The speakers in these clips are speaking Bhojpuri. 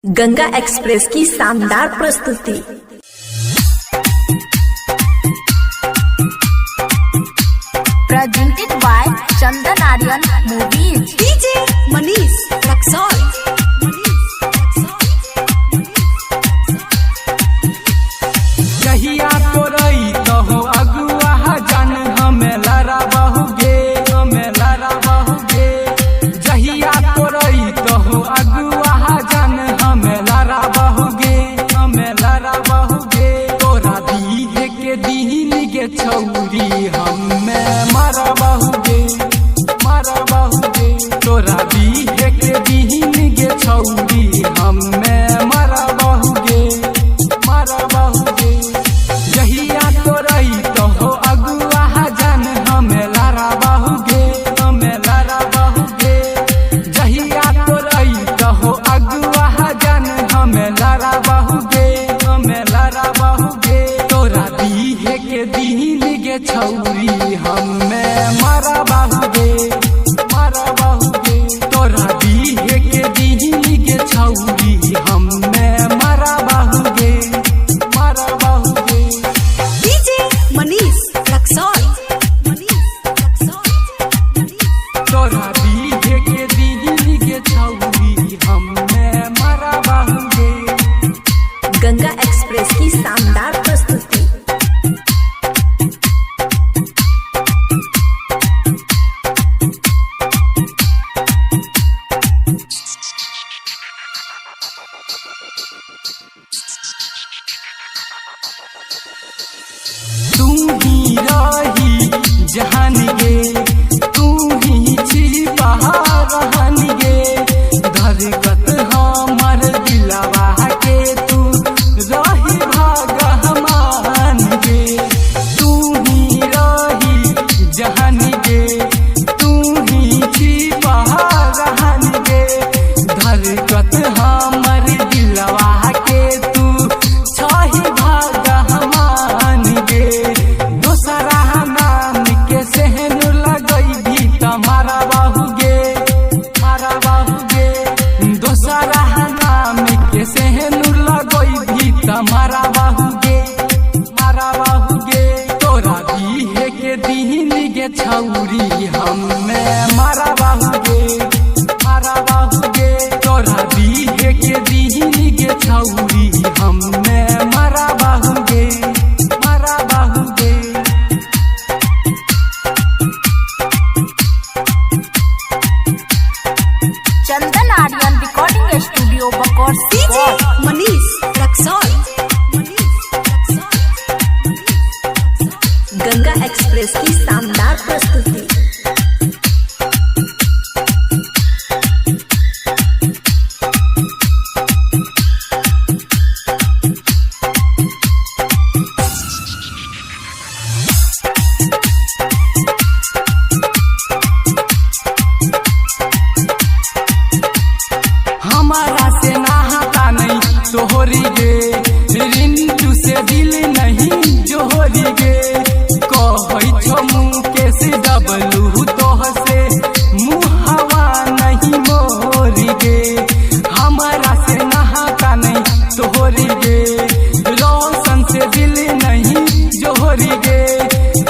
गंगा एक्सप्रेस की शानदार प्रस्तुति। Presented by Chandan Aryan movies. DJ Manish Raxaul. कहिया तोरई तो अगुआ जान हमें लड़ा बहुगे, हमें लड़ा बहुगे। जहिया तोरई तो अगुआ जान हमें लड़ा बहुगे, हमें लड़ा बहुगे। तोरा दीहे के दीन के छौरी हमें मारा बहुगे, मारा बहुगे। तोरा दीहे के दीन के छौरी हमें मारा बहुगे, मारा बहुगे। जहिया तोरई तो अगुआ जान हमें लड़ा बहुगे, हमें लड़ा बहुगे। जहिया तोरई तो अगुआ जान हमें लड़ा बहुगे, हमें लड़ा बहुगे। तोरा दीहे के दीन के छौरी हमें मारा बहुगे, मारा बहुगे। तोरा दीहे के दीन के छौरी हमें मारा बहुगे, मारा बहुगे। डीजे मनीष रक्सौल। तोरा दीहे के दीन के छौरी हमें मारा बहुगे। गंगा एक्सप्रेस की शानदार प्रस्तुति। तू ही रही जहान गे, तू ही छिपा रहन गे। धरकत हमर दिलवा के तू रही भगवान गे। तू ही रही जहान गे, तू ही छिपा रहन गे। धरकत हमर दिलवा के तू छही भगवान गे। दोसरा नाम के सेहन लगई भी तमारा बहुगे, मारा बहुगे। दोसरा नाम के सेहन लगई भी तमारा बहुगे, मारा बहुगे। तोरा दीहे के दीन के छौरी हमें मारा बहुगे, मारा बहुगे। तोरा दीहे के दीन के छौरी हमें मारा बहुगे, मारा बहुगे। चंदन आर्यन रिकॉर्डिंग स्टूडियो बकौर डीजे मनीष रक्सौल। गंगा एक्सप्रेस की शानदार प्रस्तुति। हमारा से नहाता नहीं तोहरी गे, रिंटू से दिल नहीं जोहरी गे। कहै छो मुकेश डबलू तोह से मुहवा नहीं मोरी गे। हमारा से नहाता नहीं तोहरी गे, रोशन से दिल नहीं जोहरी गे।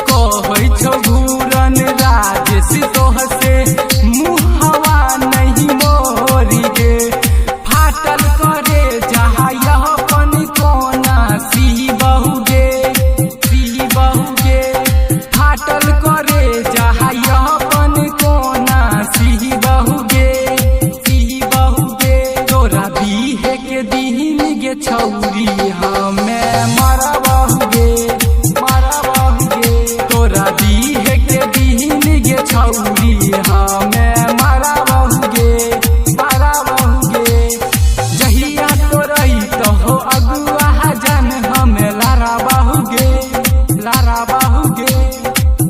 कहै छो घूरन राजेश तोह से मुहवा नहीं मोरी गे। फाटल करे जहाँ यह पन कोना सी बहुगे, सी बहुगे। फाटल करे जहाँ यह पन कोना सी बहुगे, सी बहुगे। तोरा दीहे के दीन के छौरी हमें मारा बहुगे, मारा बहुगे। तोरा दीहे के दीन के छौरी हमें मारा बहुगे, मारा बहुगे। जहिया तोरई तो अगुआ जान हमें लड़ा बहुगे, लड़ा बहुगे।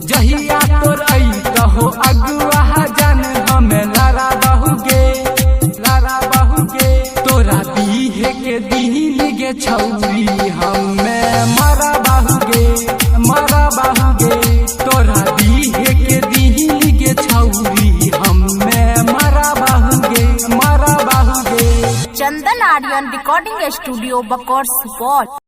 जहिया तोरई तो अगुआ जान हमें लड़ा बहुगे, लड़ा बहुगे। तोरा दीहे के दीन के छौरी हमें मारा बहुगे, मारा बहुगे। तोरा दीहे के दीन के छौरी हमें मारा बहुगे, मारा बहुगे। Chandan Aryan recording studio Bakaur Supaul.